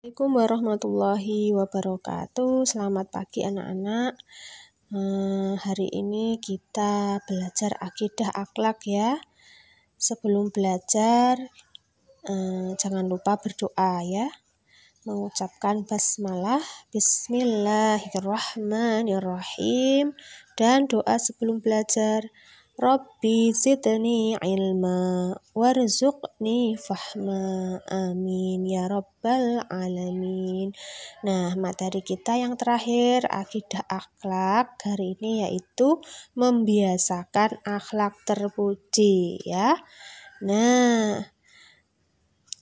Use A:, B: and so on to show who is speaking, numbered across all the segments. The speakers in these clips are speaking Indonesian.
A: Assalamualaikum warahmatullahi wabarakatuh. Selamat pagi anak-anak. Hari ini kita belajar akidah akhlak ya. Sebelum belajar, jangan lupa berdoa ya. Mengucapkan basmalah, bismillahirrahmanirrahim. Dan doa sebelum belajar. Rabbi zidni ilma warzuqni fahma, amin ya rabbal alamin. Nah, materi kita yang terakhir akidah akhlak hari ini yaitu membiasakan akhlak terpuji ya. Nah,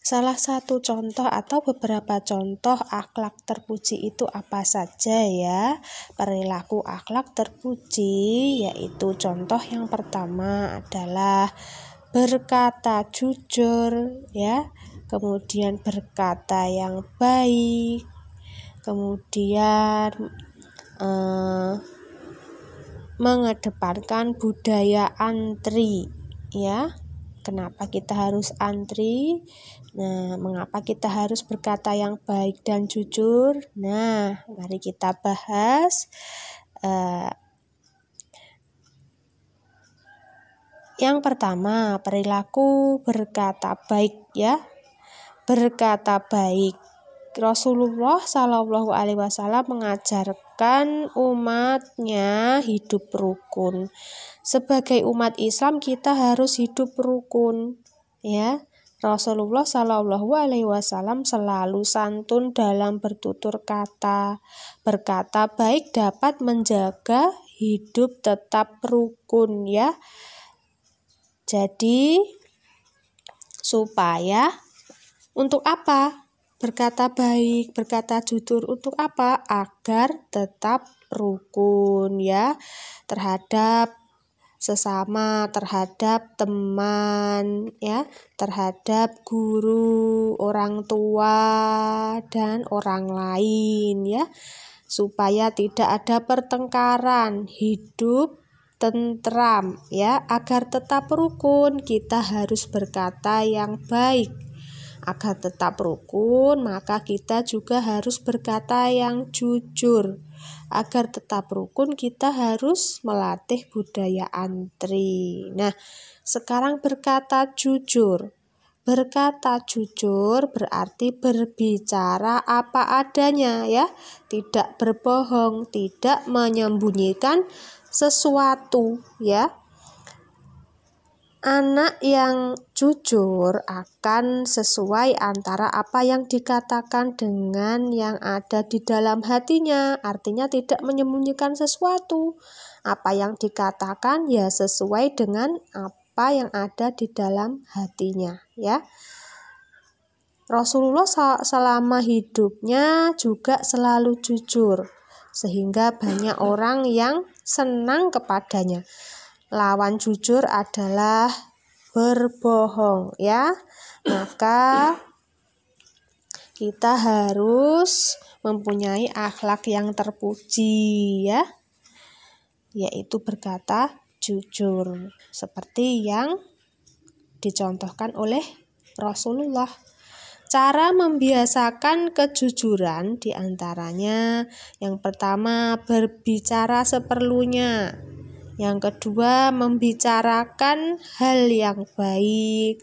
A: salah satu contoh atau beberapa contoh akhlak terpuji itu apa saja ya? Perilaku akhlak terpuji yaitu contoh yang pertama adalah berkata jujur ya, kemudian berkata yang baik, kemudian mengedepankan budaya antri ya. Kenapa kita harus antri? Nah, mengapa kita harus berkata yang baik dan jujur? Nah, mari kita bahas. Yang pertama, perilaku berkata baik ya. Berkata baik. Rasulullah SAW mengajarkan umatnya hidup rukun. Sebagai umat Islam kita harus hidup rukun, ya. Rasulullah SAW selalu santun dalam bertutur kata. Berkata baik dapat menjaga hidup tetap rukun, ya. Jadi supaya untuk apa? Berkata baik, berkata jujur untuk apa? Agar tetap rukun ya terhadap sesama, terhadap teman ya, terhadap guru, orang tua dan orang lain ya. Supaya tidak ada pertengkaran, hidup tentram ya. Agar tetap rukun kita harus berkata yang baik. Agar tetap rukun, maka kita juga harus berkata yang jujur. Agar tetap rukun, kita harus melatih budaya antri. Nah, sekarang berkata jujur. Berkata jujur berarti berbicara apa adanya ya, tidak berbohong, tidak menyembunyikan sesuatu ya. Anak yang jujur akan sesuai antara apa yang dikatakan dengan yang ada di dalam hatinya. Artinya tidak menyembunyikan sesuatu. Apa yang dikatakan ya sesuai dengan apa yang ada di dalam hatinya ya. Rasulullah selama hidupnya juga selalu jujur. Sehingga banyak orang yang senang kepadanya. Lawan jujur adalah berbohong ya. Maka kita harus mempunyai akhlak yang terpuji ya, yaitu berkata jujur seperti yang dicontohkan oleh Rasulullah. Cara membiasakan kejujuran diantaranya yang pertama berbicara seperlunya. Yang kedua, membicarakan hal yang baik,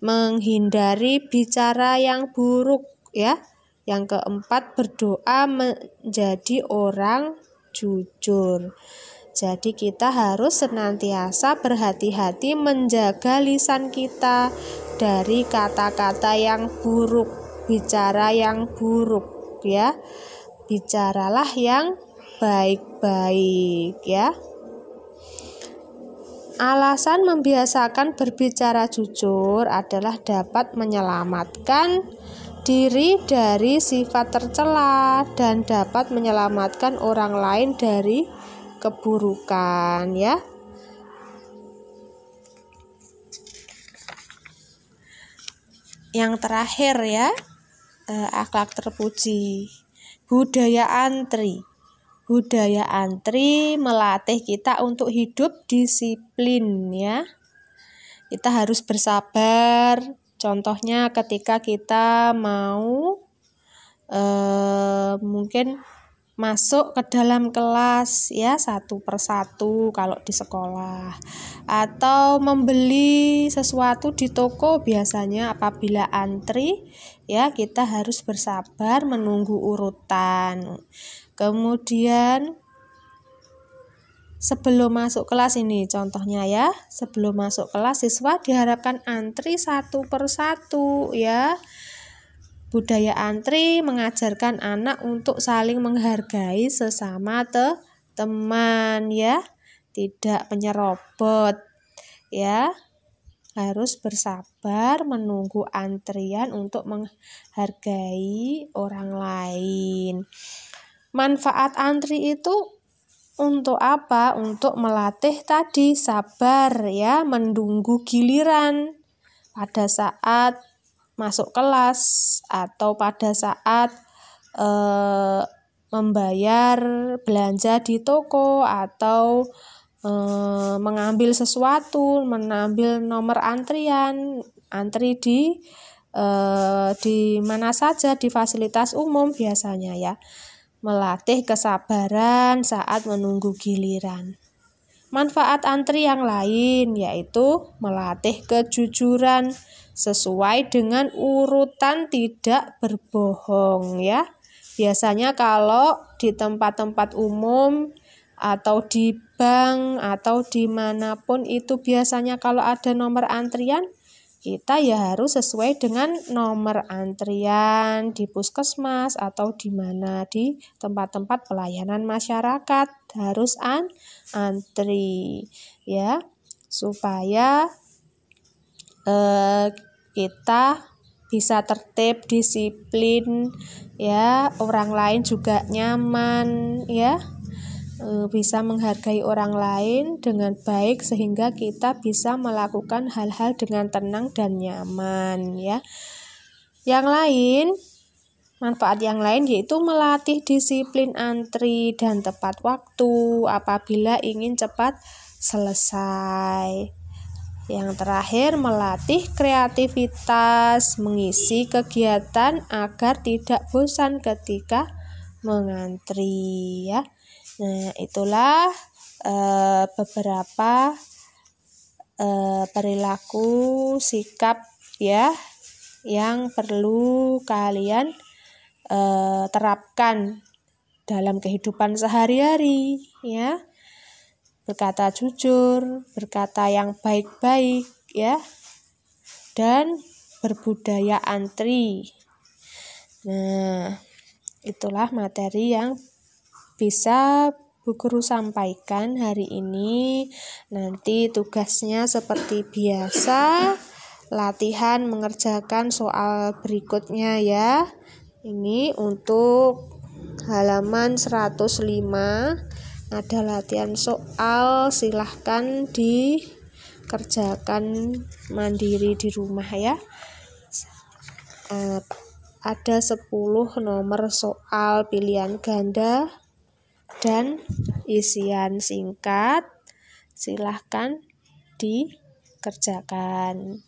A: menghindari bicara yang buruk ya. Yang keempat, berdoa menjadi orang jujur. Jadi kita harus senantiasa berhati-hati menjaga lisan kita dari kata-kata yang buruk, bicara yang buruk ya. Bicaralah yang baik-baik ya. Alasan membiasakan berbicara jujur adalah dapat menyelamatkan diri dari sifat tercela dan dapat menyelamatkan orang lain dari keburukan ya. Yang terakhir ya, akhlak terpuji, budaya antri. Budaya antri melatih kita untuk hidup disiplin ya. Kita harus bersabar. Contohnya ketika kita mau mungkin masuk ke dalam kelas ya satu persatu kalau di sekolah, atau membeli sesuatu di toko. Biasanya apabila antri ya kita harus bersabar menunggu urutan. Kemudian sebelum masuk kelas ini contohnya ya, sebelum masuk kelas siswa diharapkan antri satu persatu ya. Budaya antri mengajarkan anak untuk saling menghargai sesama teman ya, tidak menyerobot ya. Harus bersabar menunggu antrian untuk menghargai orang lain. Manfaat antri itu untuk apa? Untuk melatih tadi sabar ya, menunggu giliran pada saat masuk kelas atau pada saat membayar belanja di toko atau mengambil sesuatu, mengambil nomor antrian, antri di mana saja di fasilitas umum biasanya ya. Melatih kesabaran saat menunggu giliran. Manfaat antri yang lain yaitu melatih kejujuran sesuai dengan urutan, tidak berbohong ya. Biasanya kalau di tempat-tempat umum atau di bank atau dimanapun itu biasanya kalau ada nomor antrian, kita ya harus sesuai dengan nomor antrian di puskesmas atau di mana di tempat-tempat pelayanan masyarakat harus antri ya, supaya kita bisa tertib, disiplin ya, orang lain juga nyaman ya, bisa menghargai orang lain dengan baik sehingga kita bisa melakukan hal-hal dengan tenang dan nyaman ya. Yang lain, manfaat yang lain yaitu melatih disiplin antri dan tepat waktu apabila ingin cepat selesai. Yang terakhir, melatih kreativitas mengisi kegiatan agar tidak bosan ketika mengantri ya. Nah, itulah beberapa perilaku sikap ya yang perlu kalian terapkan dalam kehidupan sehari-hari ya. Berkata jujur, berkata yang baik-baik ya, dan berbudaya antri. Nah, itulah materi yang bisa Bu Guru sampaikan hari ini. Nanti tugasnya seperti biasa, latihan mengerjakan soal berikutnya ya. Ini untuk halaman 105. Ada latihan soal, silahkan dikerjakan mandiri di rumah ya. Ada 10 nomor soal pilihan ganda dan isian singkat, silahkan dikerjakan.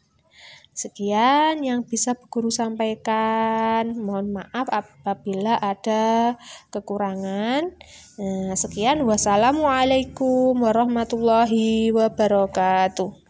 A: Sekian yang bisa Bu Guru sampaikan. Mohon maaf apabila ada kekurangan. Sekian, wassalamualaikum warahmatullahi wabarakatuh.